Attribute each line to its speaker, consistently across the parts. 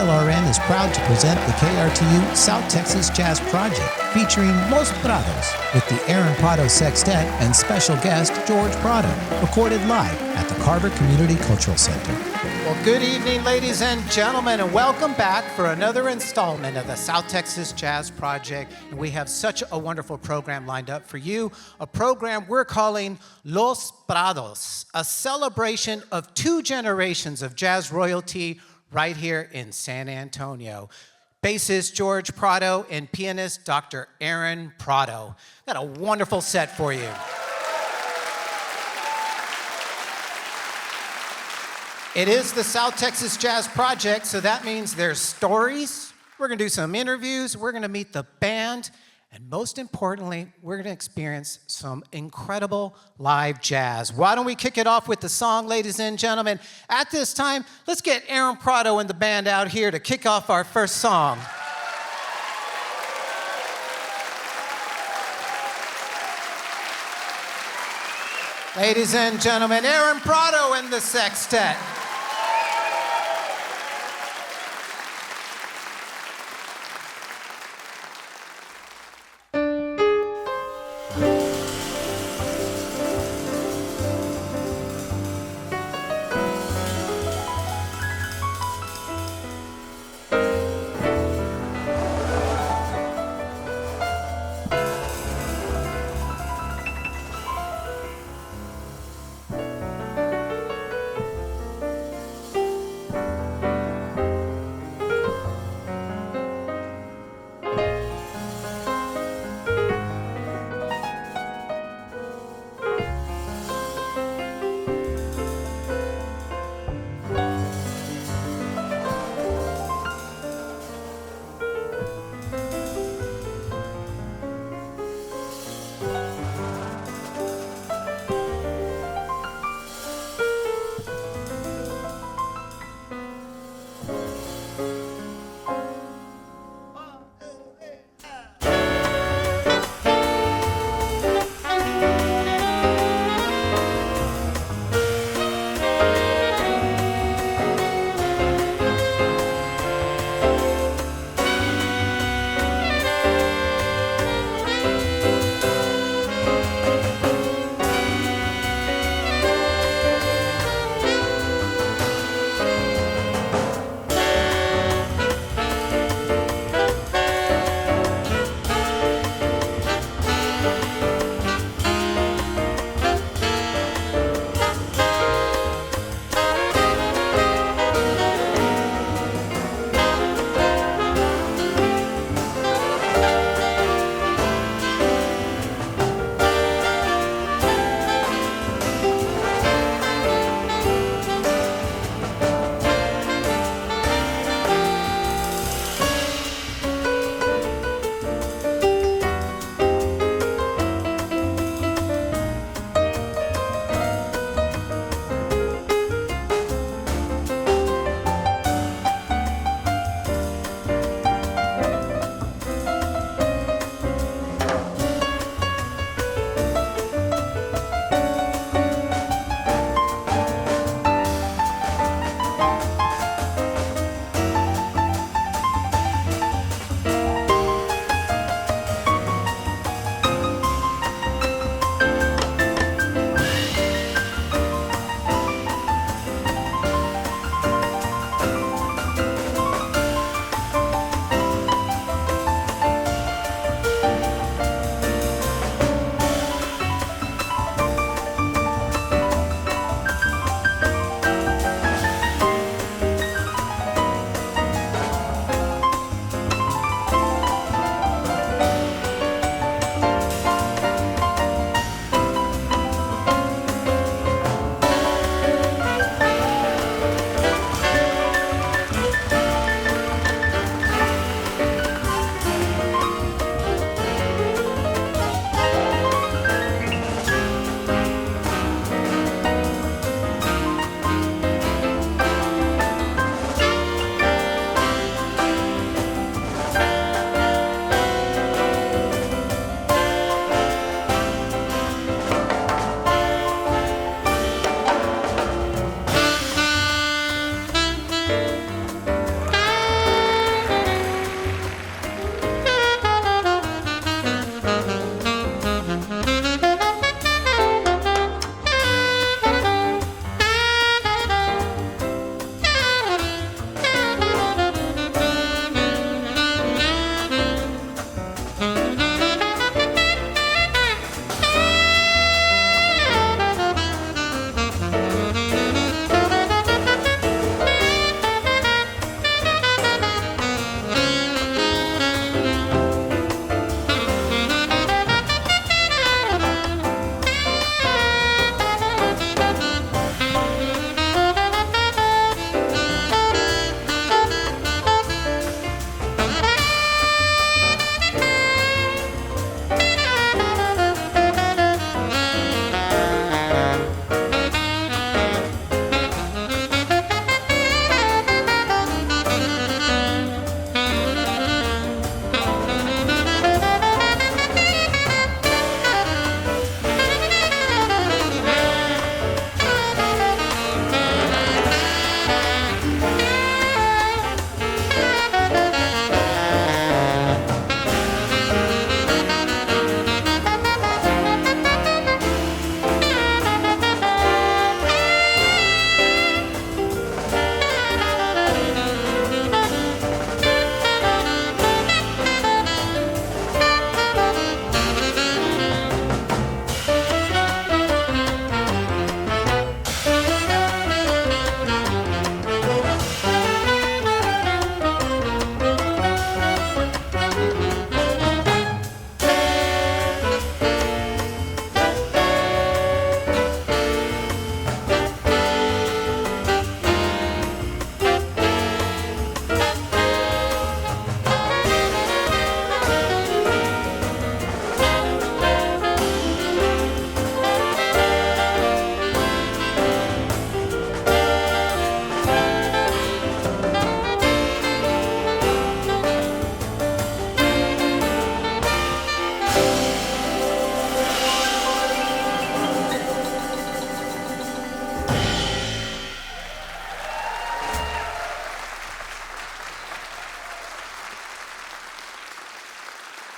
Speaker 1: KLRN is proud to present the KRTU South Texas Jazz Project, featuring Los Prados with the Aaron Prado Sextet and special guest George Prado, recorded live at the Carver Community Cultural Center.
Speaker 2: Well, good evening, ladies and gentlemen, and welcome back for another installment of the South Texas Jazz Project. And we have such a wonderful program lined up for you, a program we're calling Los Prados, a celebration of 2 generations of jazz royalty right here in San Antonio. Bassist George Prado and pianist Dr. Aaron Prado. Got a wonderful set for you. It is the South Texas Jazz Project, so that means there's stories. We're going to do some interviews. We're going to meet the band. And most importantly, we're going to experience some incredible live jazz. Why don't we kick it off with the song, ladies and gentlemen? At this time, let's get Aaron Prado and the band out here to kick off our first song. Ladies and gentlemen, Aaron Prado and the Sextet.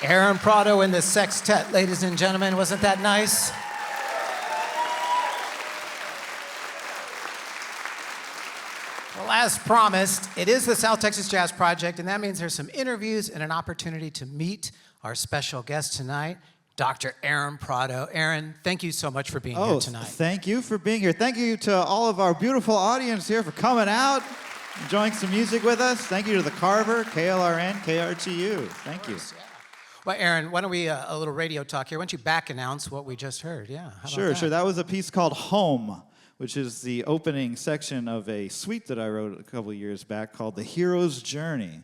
Speaker 2: Aaron Prado and the sextet, ladies and gentlemen. Wasn't that nice? Well, as promised, it is the South Texas Jazz Project, and that means there's some interviews and an opportunity to meet our special guest tonight, Dr. Aaron Prado. Aaron, thank you so much for being here tonight.
Speaker 3: Thank you for being here. Thank you to all of our beautiful audience here for coming out, enjoying some music with us. Thank you to the Carver, KLRN, KRTU. Thank you.
Speaker 2: Well, Aaron, why don't we, a little radio talk here. Why don't you back announce what we just heard? Yeah, how about
Speaker 3: Sure. That was a piece called Home, which is the opening section of a suite that I wrote a couple of years back called The Hero's Journey.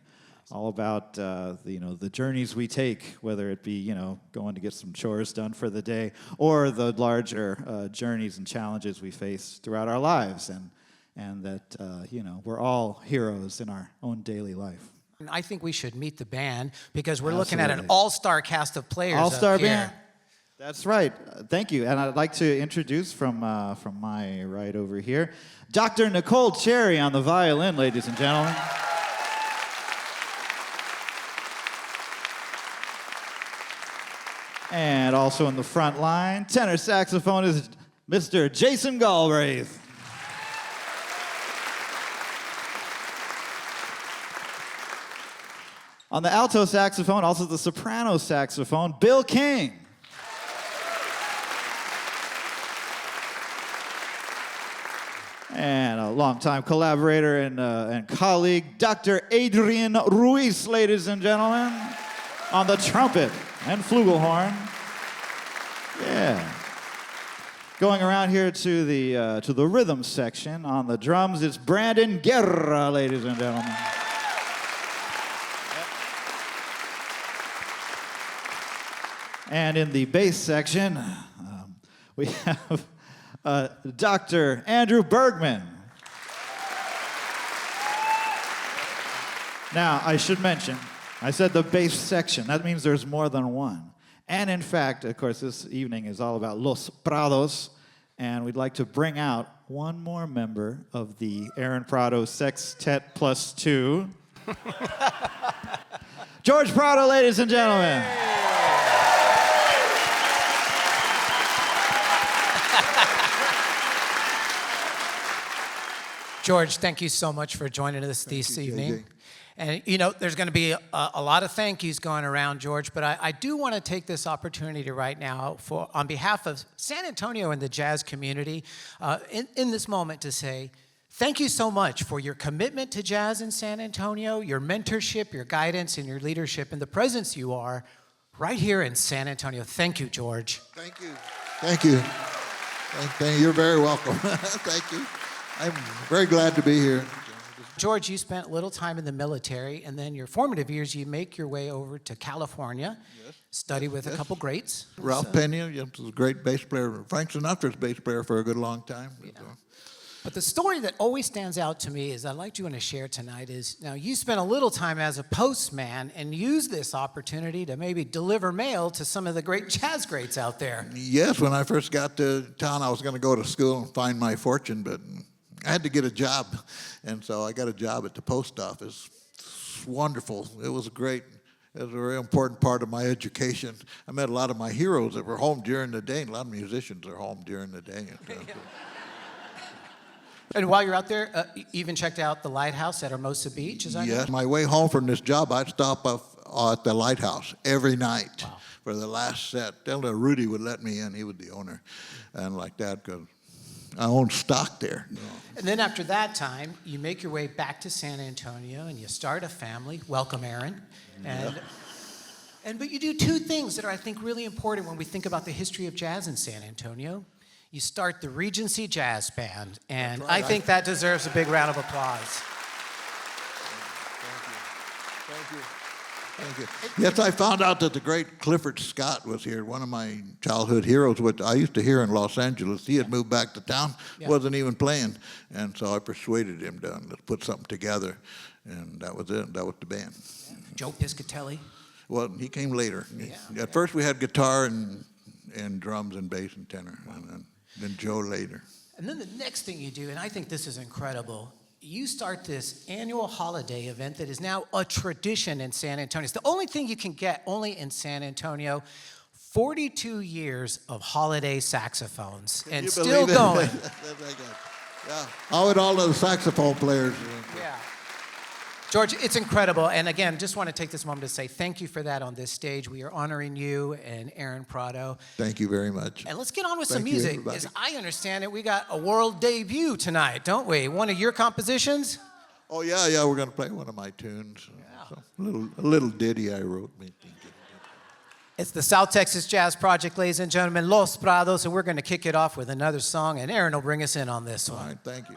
Speaker 3: All about, the journeys we take, whether it be, going to get some chores done for the day, or the larger journeys and challenges we face throughout our lives, and that, we're all heroes in our own daily life.
Speaker 2: I think we should meet the band because we're looking at an all-star cast of players
Speaker 3: All-star
Speaker 2: up here.
Speaker 3: band. That's right. Thank you. And I'd like to introduce from my right over here, Dr. Nicole Cherry on the violin, ladies and gentlemen. And also in the front line, tenor saxophone is Mr. Jason Galbraith. On the alto saxophone, also the soprano saxophone, Bill King. And a longtime collaborator and colleague, Dr. Adrian Ruiz, ladies and gentlemen, on the trumpet and flugelhorn. Yeah. Going around here to the rhythm section, on the drums, it's Brandon Guerra, ladies and gentlemen. And in the bass section, we have Dr. Andrew Bergman. Now, I should mention, I said the bass section. That means there's more than one. And in fact, of course, this evening is all about Los Prados, and we'd like to bring out one more member of the Aaron Prado Sextet Plus 2. George Prado, ladies and gentlemen.
Speaker 2: George, thank you so much for joining us this evening. And, there's going to be a lot of thank yous going around, George, but I do want to take this opportunity right now on behalf of San Antonio and the jazz community in this moment to say thank you so much for your commitment to jazz in San Antonio, your mentorship, your guidance, and your leadership, and the presence you are right here in San Antonio. Thank you, George.
Speaker 4: Thank you. Thank you. You're very welcome. Thank you. I'm very glad to be here.
Speaker 2: George, you spent a little time in the military, and then your formative years, you make your way over to California, study with a couple greats.
Speaker 4: Ralph Pena was a great bass player. Frank Sinatra's bass player for a good long time.
Speaker 2: But the story that always stands out to me is I'd like you to share tonight is, now you spent a little time as a postman and used this opportunity to maybe deliver mail to some of the great jazz greats out there.
Speaker 4: Yes, when I first got to town, I was going to go to school and find my fortune, but I had to get a job. And so I got a job at the post office. It's wonderful. It was great. It was a very important part of my education. I met a lot of my heroes that were home during the day, and a lot of musicians are home during the day.
Speaker 2: And while you're out there, you even checked out the lighthouse at Hermosa Beach, is that
Speaker 4: Yes,
Speaker 2: right?
Speaker 4: my way home from this job, I'd stop up at the lighthouse every night for the last set. Tell Rudy would let me in. He was the owner, and like that, because I owned stock there.
Speaker 2: And then after that time, you make your way back to San Antonio and you start a family. Welcome, Aaron. But you do two things that are, I think, really important when we think about the history of jazz in San Antonio. You start the Regency Jazz Band, and
Speaker 4: That's right.
Speaker 2: I think that deserves a big round of applause.
Speaker 4: Thank you. Yes, I found out that the great Clifford Scott was here, one of my childhood heroes, which I used to hear in Los Angeles. He had moved back to town, wasn't even playing, and so I persuaded him to let's put something together, and that was it. That was the band.
Speaker 2: Joe Piscatelli.
Speaker 4: Well, he came later. At first we had guitar and drums and bass and tenor, and then Joe later.
Speaker 2: And then the next thing you do, and I think this is incredible, you start this annual holiday event that is now a tradition in San Antonio. It's the only thing you can get only in San Antonio. 42 years of holiday saxophones and still going.
Speaker 4: Yeah. How would all the saxophone players?
Speaker 2: Yeah. George, it's incredible. And again, just want to take this moment to say thank you for that on this stage. We are honoring you and Aaron Prado.
Speaker 4: Thank you very much.
Speaker 2: And let's get on with some
Speaker 4: Thank you,
Speaker 2: music.
Speaker 4: everybody.
Speaker 2: As I understand it, we got a world debut tonight, don't we? One of your compositions?
Speaker 4: Oh, yeah, we're going to play one of my tunes. So, a little ditty I wrote.
Speaker 2: It's the South Texas Jazz Project, ladies and gentlemen, Los Prados, and we're going to kick it off with another song, and Aaron will bring us in on this one.
Speaker 4: All right, thank you.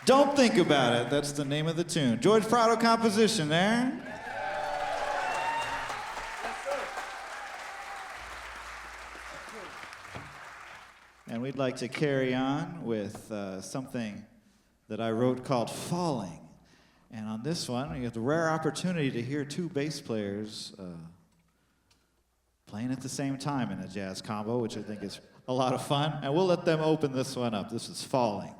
Speaker 3: Don't Think About It, that's the name of the tune. George Prado composition there. And we'd like to carry on with something that I wrote called Falling. And on this one, we have the rare opportunity to hear two bass players playing at the same time in a jazz combo, which I think is a lot of fun. And we'll let them open this one up. This is Falling.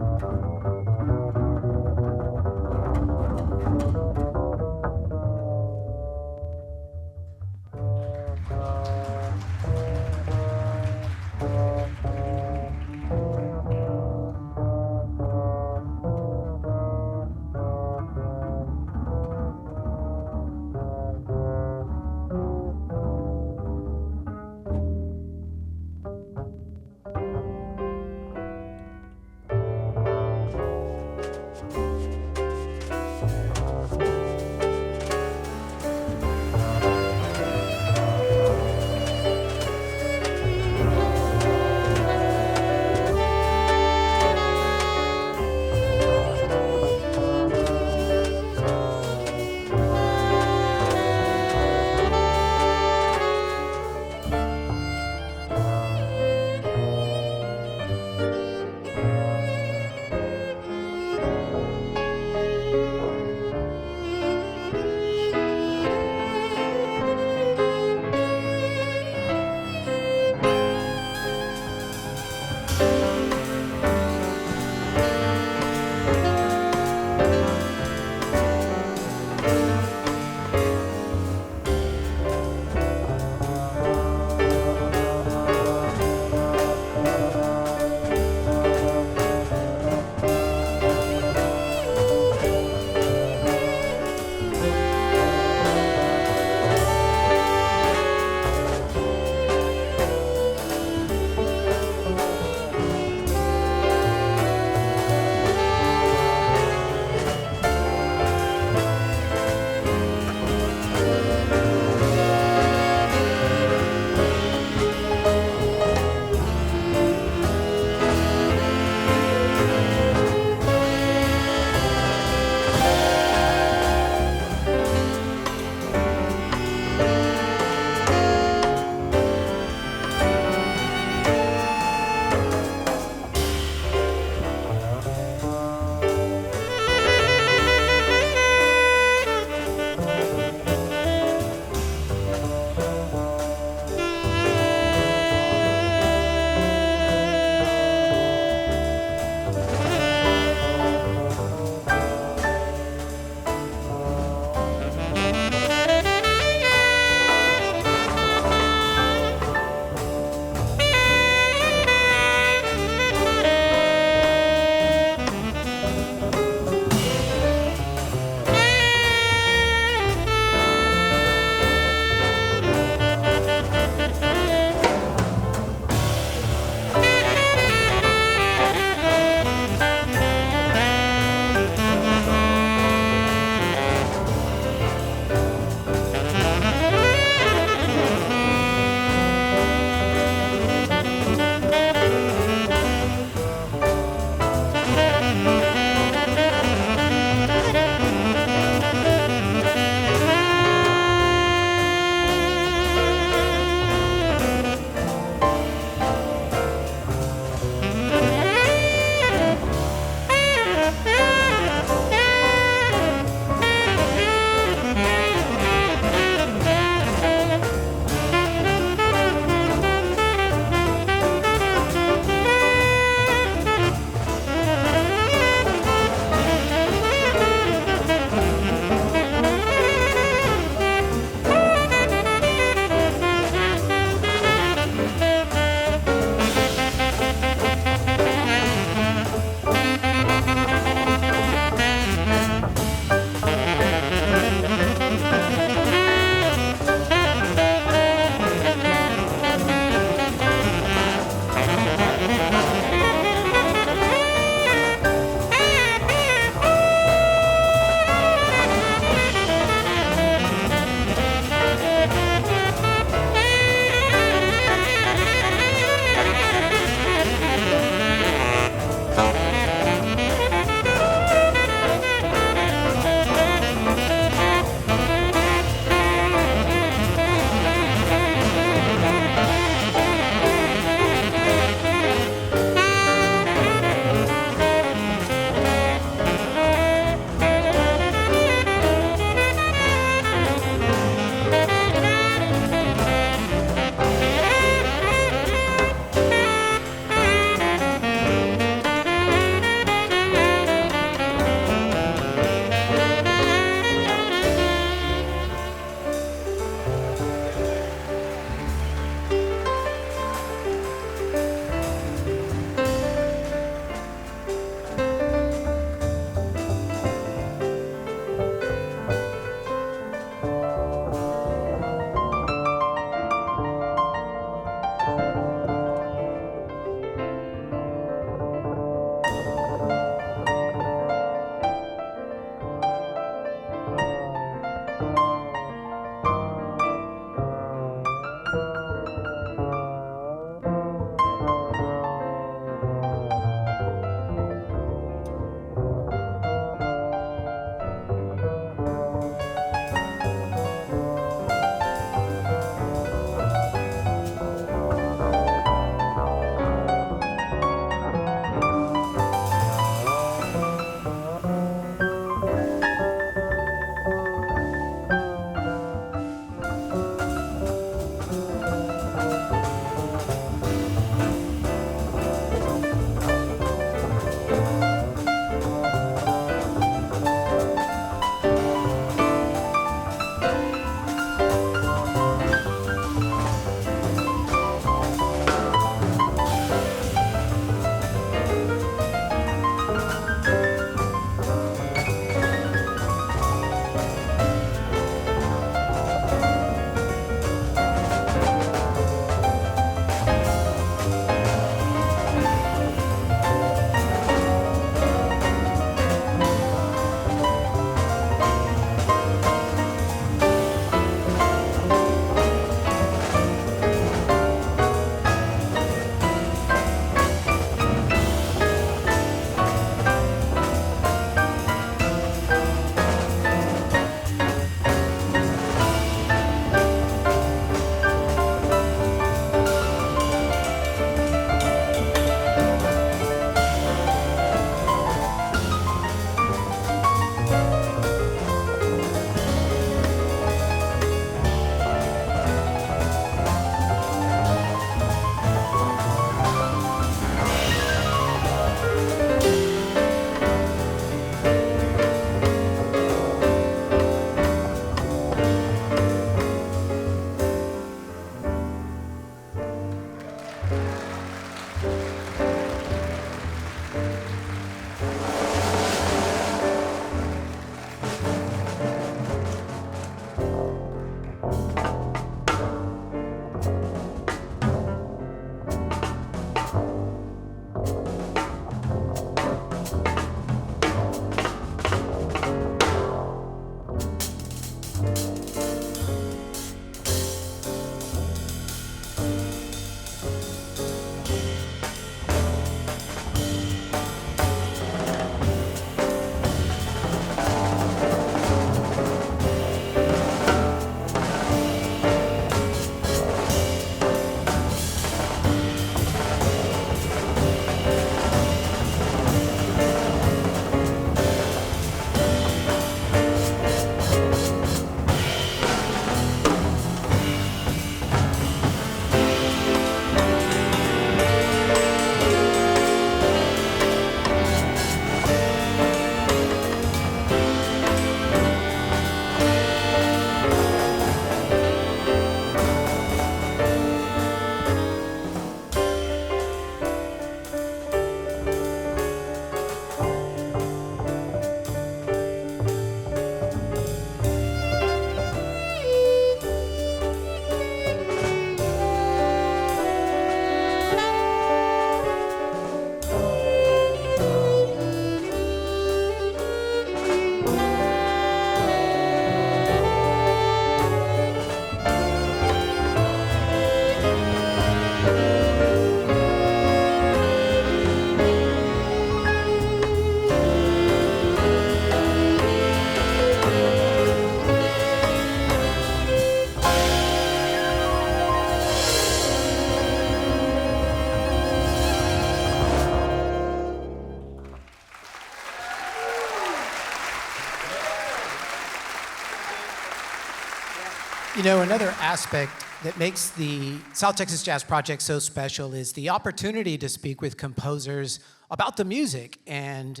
Speaker 2: You know, another aspect that makes the South Texas Jazz Project so special is the opportunity to speak with composers about the music. And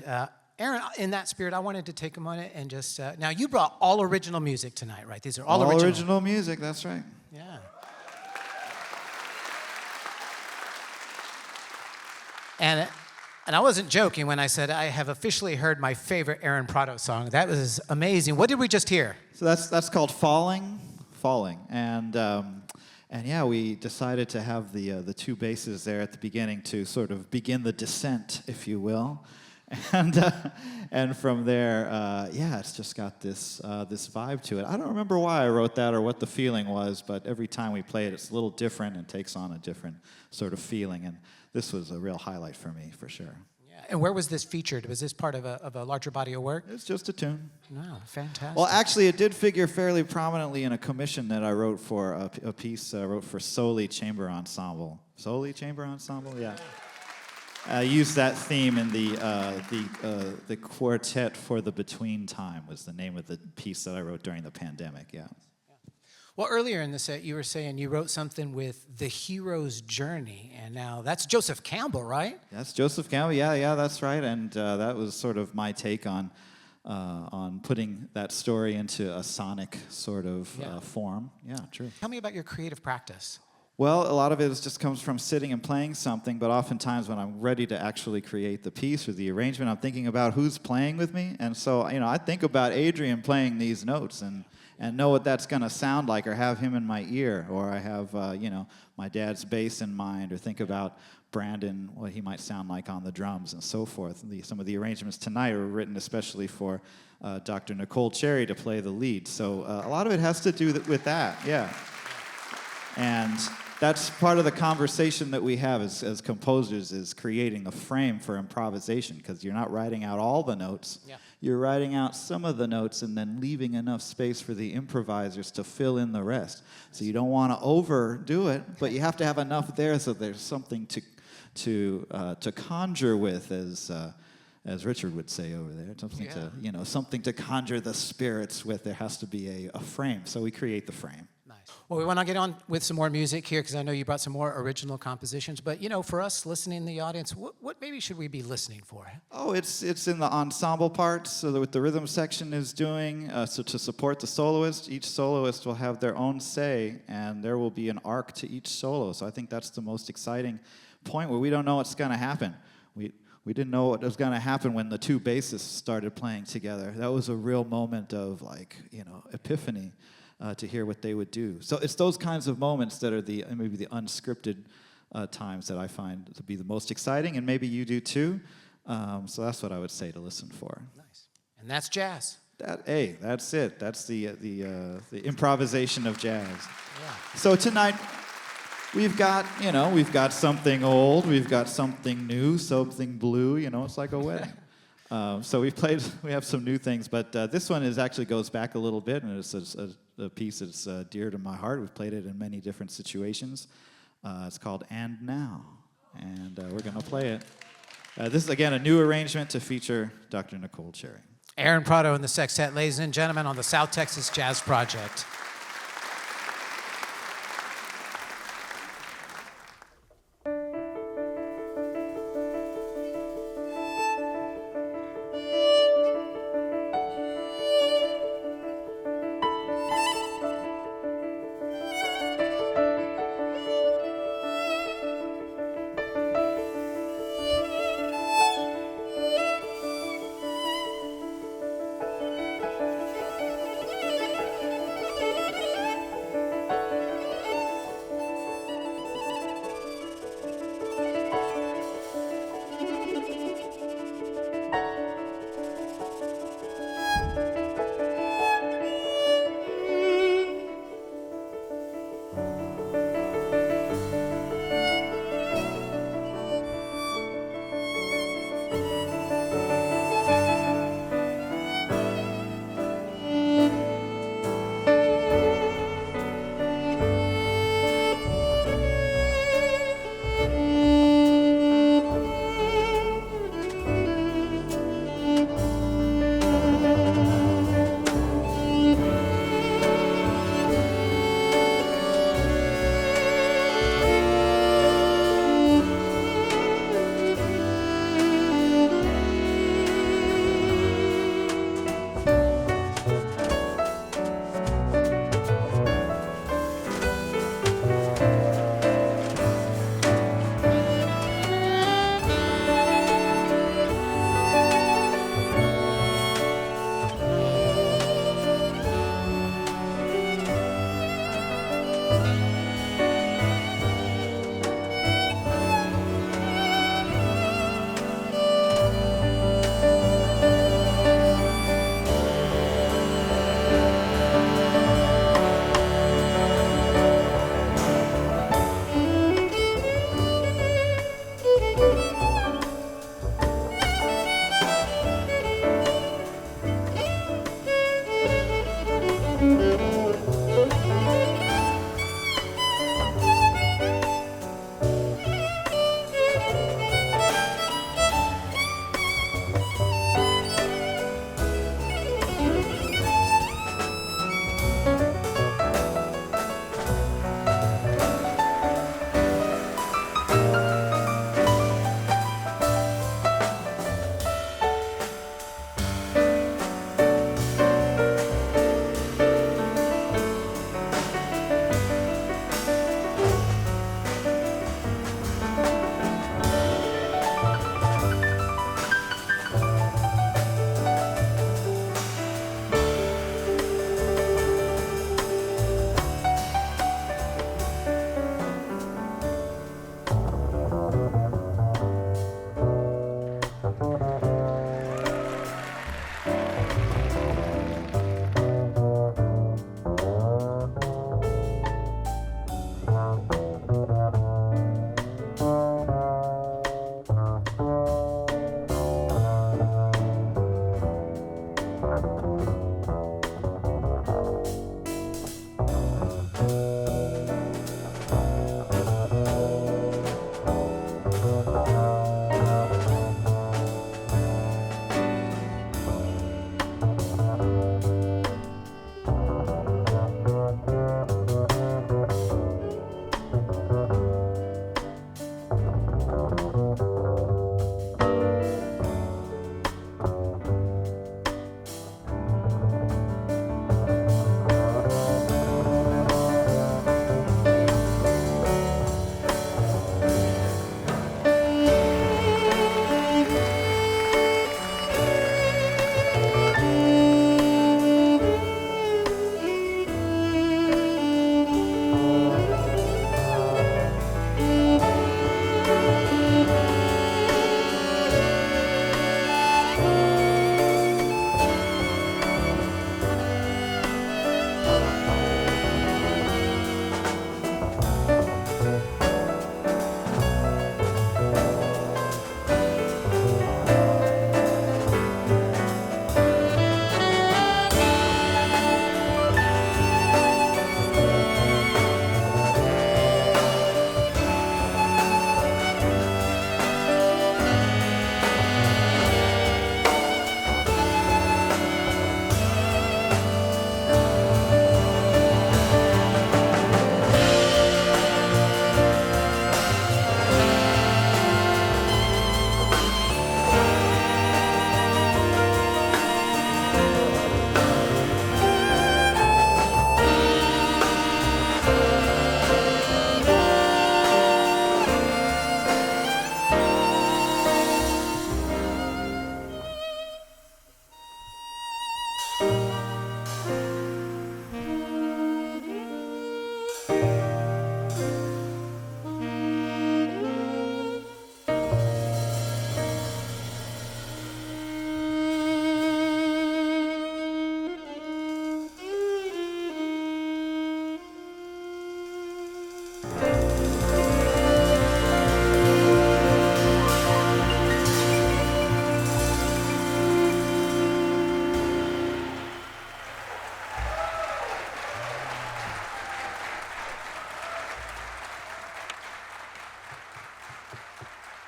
Speaker 2: Aaron, in that spirit, I wanted to take a moment and just, now you brought all original music tonight, right? These are all
Speaker 3: original music, that's right.
Speaker 2: Yeah. And I wasn't joking when I said I have officially heard my favorite Aaron Prados song. That was amazing. What did we just hear?
Speaker 3: So that's called Falling, and yeah, we decided to have the two basses there at the beginning to sort of begin the descent, if you will, and from there, yeah, it's just got this vibe to it. I don't remember why I wrote that or what the feeling was, but every time we play it, it's a little different and takes on a different sort of feeling, and this was a real highlight for me, for sure.
Speaker 2: And where was this featured? Was this part of a larger body of work?
Speaker 3: It's just a tune.
Speaker 2: No, fantastic.
Speaker 3: Well, actually, it did figure fairly prominently in a commission that I wrote for a piece I wrote for Soli Chamber Ensemble. Soli Chamber Ensemble, yeah. I used that theme in the Quartet for the Between Time was the name of the piece that I wrote during the pandemic, yeah.
Speaker 2: Well, earlier in the set, you were saying you wrote something with The Hero's Journey, and now that's Joseph Campbell, right?
Speaker 3: That's Joseph Campbell, yeah, that's right, and that was sort of my take on putting that story into a sonic sort of form. Yeah, true.
Speaker 2: Tell me about your creative practice.
Speaker 3: Well, a lot of it just comes from sitting and playing something, but oftentimes when I'm ready to actually create the piece or the arrangement, I'm thinking about who's playing with me, and so, you know, I think about Adrian playing these notes and know what that's going to sound like, or have him in my ear, or I have, you know, my dad's bass in mind, or think about Brandon, what he might sound like on the drums, and so forth. Some of the arrangements tonight are written especially for Dr. Nicole Cherry to play the lead, so a lot of it has to do with that, yeah. And that's part of the conversation that we have as composers, is creating a frame for improvisation, because you're not writing out all the notes.
Speaker 2: Yeah.
Speaker 3: You're writing out some of the notes and then leaving enough space for the improvisers to fill in the rest. So you don't want to overdo it, but you have to have enough there so there's something to conjure with, as Richard would say over there. Something to conjure the spirits with. There has to be a frame. So we create the frame.
Speaker 2: Well, we want to get on with some more music here, because I know you brought some more original compositions. But, you know, for us listening in the audience, what maybe should we be listening for?
Speaker 3: Oh, it's in the ensemble parts, so that what the rhythm section is doing, so to support the soloist, each soloist will have their own say, and there will be an arc to each solo. So I think that's the most exciting point, where we don't know what's going to happen. We didn't know what was going to happen when the two bassists started playing together. That was a real moment of, like, you know, epiphany. To hear what they would do. So it's those kinds of moments that are maybe the unscripted times that I find to be the most exciting, and maybe you do too. So that's what I would say to listen for. Nice.
Speaker 2: And that's jazz.
Speaker 3: That's it. That's the improvisation of jazz.
Speaker 2: Yeah.
Speaker 3: So tonight we've got something old, we've got something new, something blue. You know, it's like a wedding. So we have some new things, but this one actually goes back a little bit, and it's a piece that's dear to my heart. We've played it in many different situations. It's called And Now, and we're going to play it. This is, again, a new arrangement to feature Dr. Nicole Cherry.
Speaker 2: Aaron Prado and the Sextet, ladies and gentlemen, on the South Texas Jazz Project.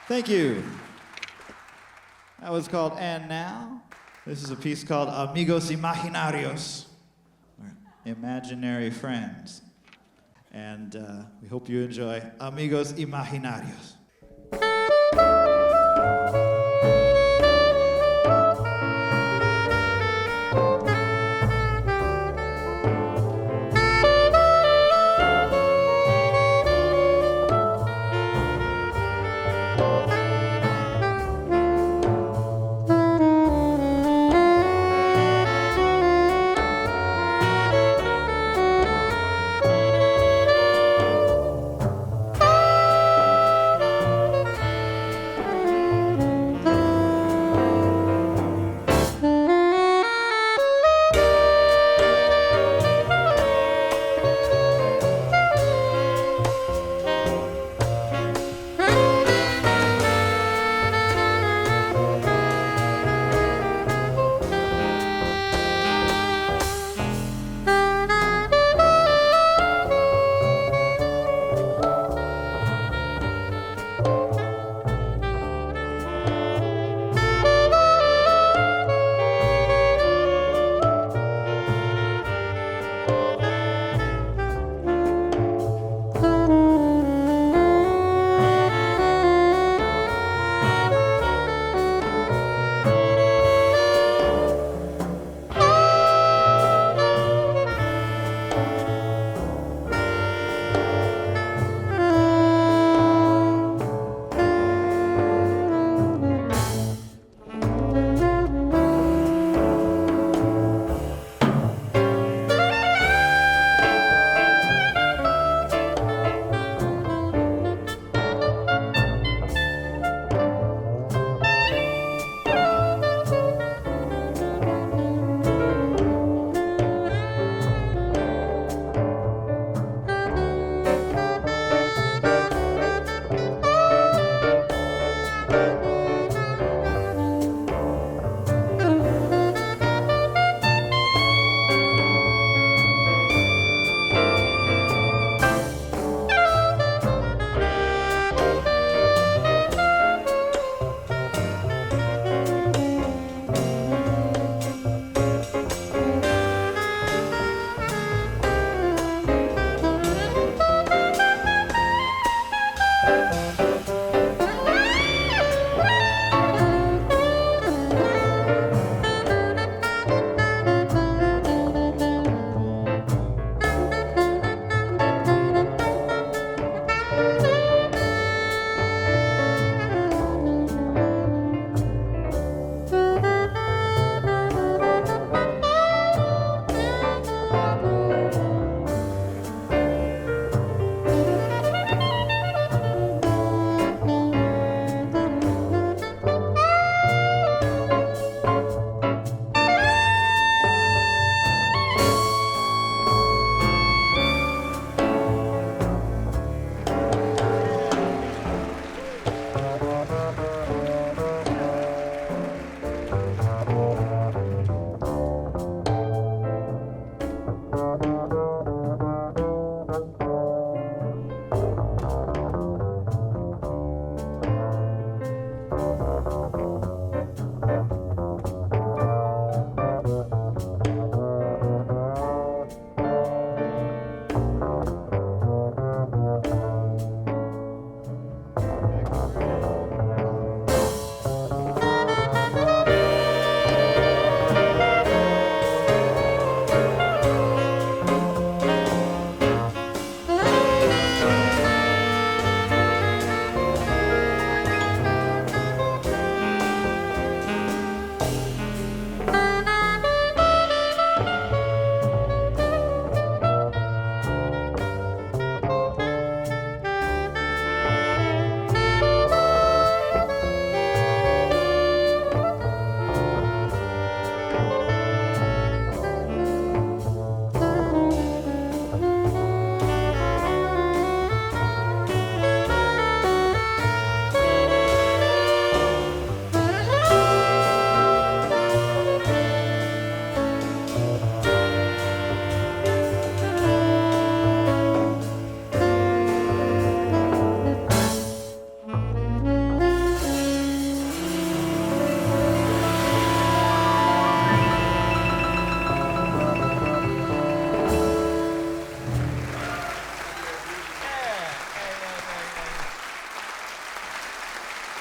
Speaker 3: Thank you. That was called And Now. This is a piece called Amigos Imaginarios, or Imaginary Friends. And we hope you enjoy Amigos Imaginarios.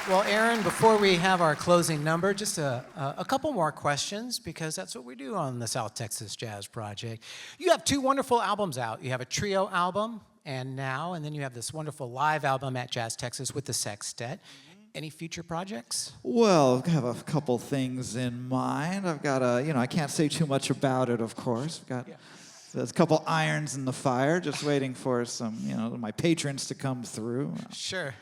Speaker 2: Well, Aaron, before we have our closing number, just a couple more questions, because that's what we do on the South Texas Jazz Project. You have two wonderful albums out. You have a trio album, and then you have this wonderful live album at Jazz Texas with the sextet. Any future projects?
Speaker 3: Well, I have a couple things in mind. I've got I can't say too much about it, of course. There's a couple irons in the fire, just waiting for some, my patrons to come through.
Speaker 2: Sure.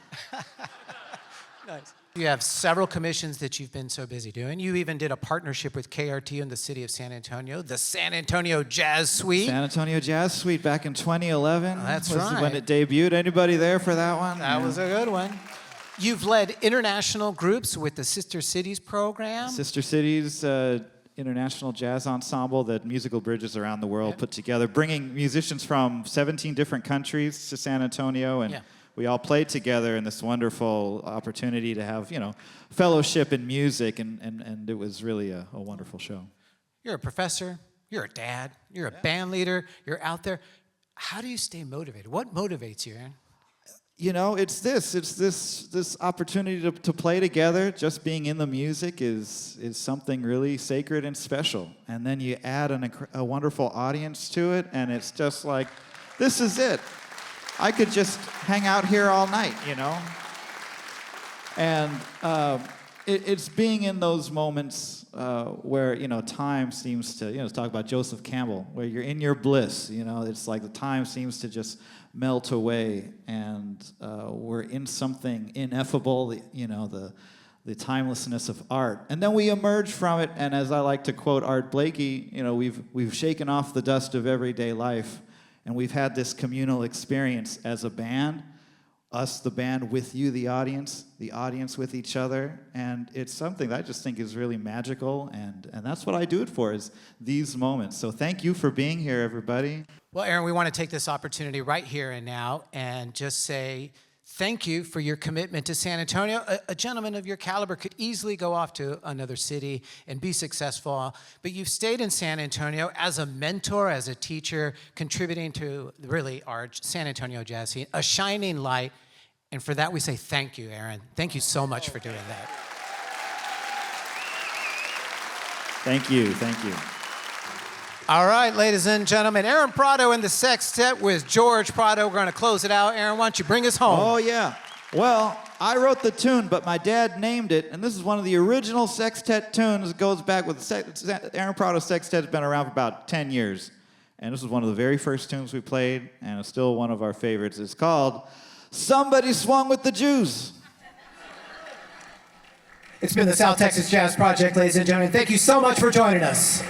Speaker 2: Nice. You have several commissions that you've been so busy doing. You even did a partnership with KRTU in the city of San Antonio, the San Antonio Jazz Suite.
Speaker 3: San Antonio Jazz Suite back in 2011.
Speaker 2: That's
Speaker 3: was
Speaker 2: right.
Speaker 3: when it debuted. Anybody there for that one?
Speaker 2: That was a good one. You've led international groups with the Sister Cities program.
Speaker 3: Sister Cities International Jazz Ensemble that Musical Bridges around the world put together, bringing musicians from 17 different countries to San Antonio, and we all played together in this wonderful opportunity to have, fellowship in music, and it was really a wonderful show.
Speaker 2: You're a professor, you're a dad, you're a band leader, you're out there. How do you stay motivated? What motivates you, Aaron?
Speaker 3: It's this opportunity to play together. Just being in the music is something really sacred and special. And then you add a wonderful audience to it, and it's just like, this is it. I could just hang out here all night, And it's being in those moments where, time seems to, talk about Joseph Campbell, where you're in your bliss, it's like the time seems to just melt away, and we're in something ineffable, the timelessness of art. And then we emerge from it, and as I like to quote Art Blakey, we've shaken off the dust of everyday life, and we've had this communal experience as a band, us, the band, with you, the audience with each other, and it's something that I just think is really magical, and that's what I do it for, is these moments. So thank you for being here, everybody.
Speaker 2: Well, Aaron, we want to take this opportunity right here and now and just say thank you for your commitment to San Antonio. A gentleman of your caliber could easily go off to another city and be successful, but you've stayed in San Antonio as a mentor, as a teacher, contributing to really our San Antonio jazz scene, a shining light. And for that, we say thank you, Aaron. Thank you so much for doing that.
Speaker 3: Thank you. Thank you.
Speaker 2: All right, ladies and gentlemen, Aaron Prado and the sextet with George Prado. We're going to close it out. Aaron, why don't you bring us home?
Speaker 3: Oh, yeah. Well, I wrote the tune, but my dad named it, and this is one of the original sextet tunes. It goes back with Aaron Prado Sextet has been around for about 10 years. And this is one of the very first tunes we played, and it's still one of our favorites. It's called Somebody Swung with the Jews.
Speaker 2: It's been the South Texas Jazz Project, ladies and gentlemen. Thank you so much for joining us.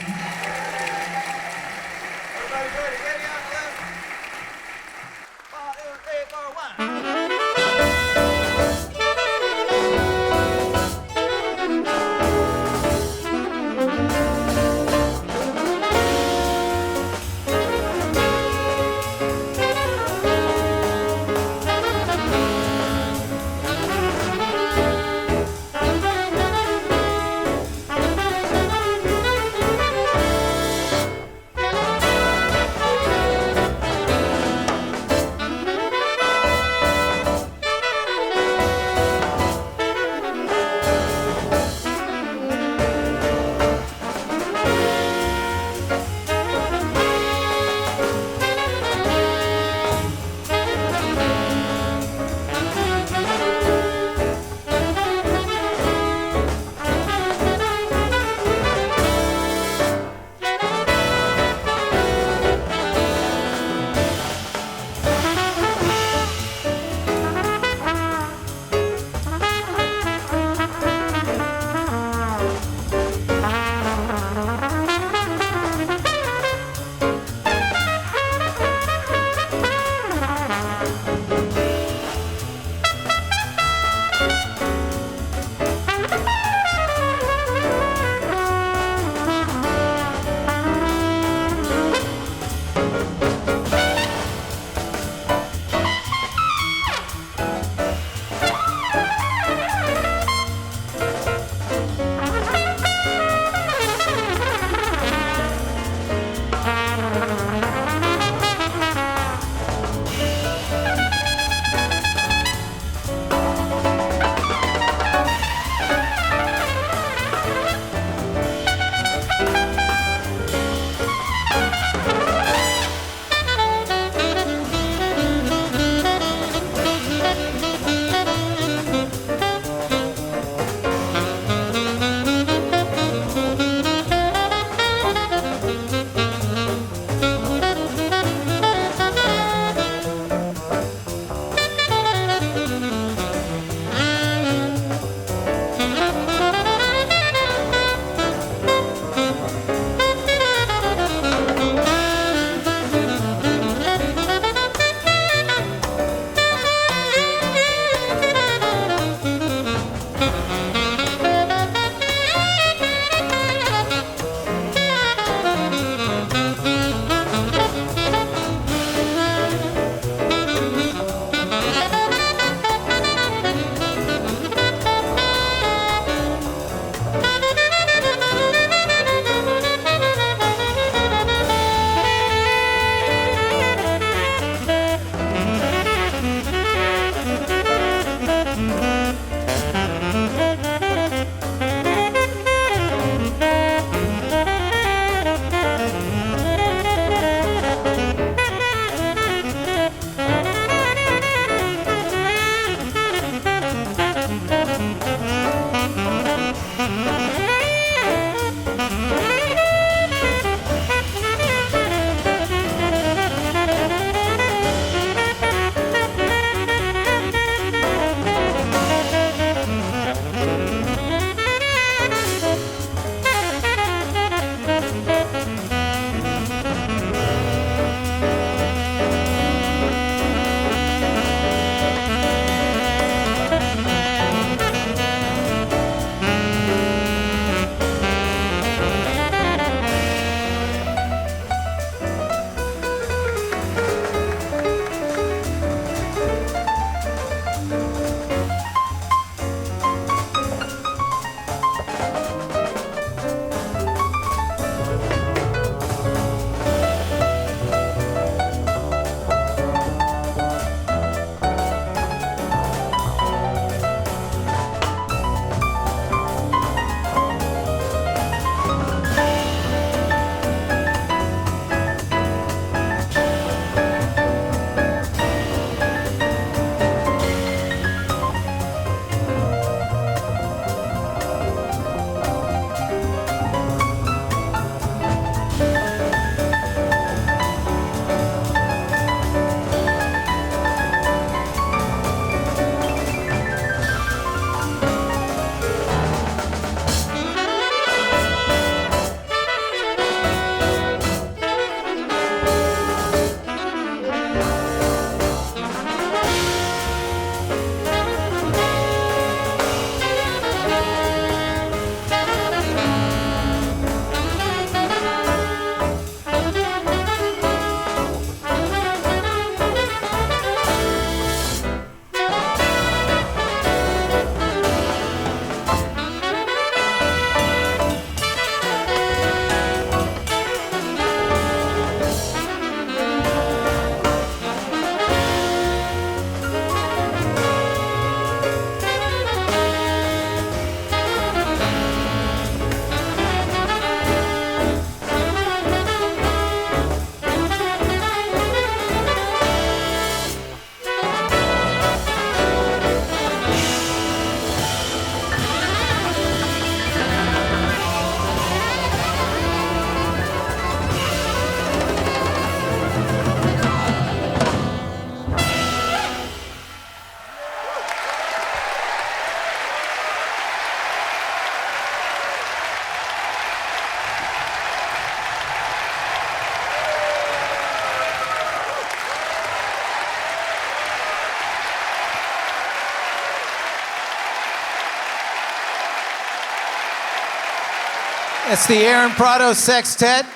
Speaker 2: It's the Aaron Prados Sextet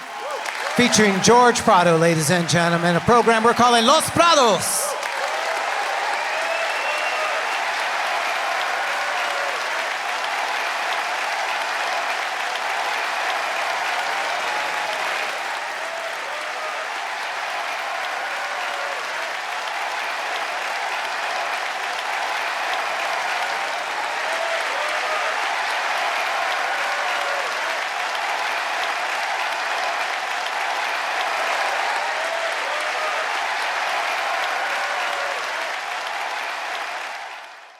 Speaker 2: featuring George Prado, ladies and gentlemen, a program we're calling Los Prados.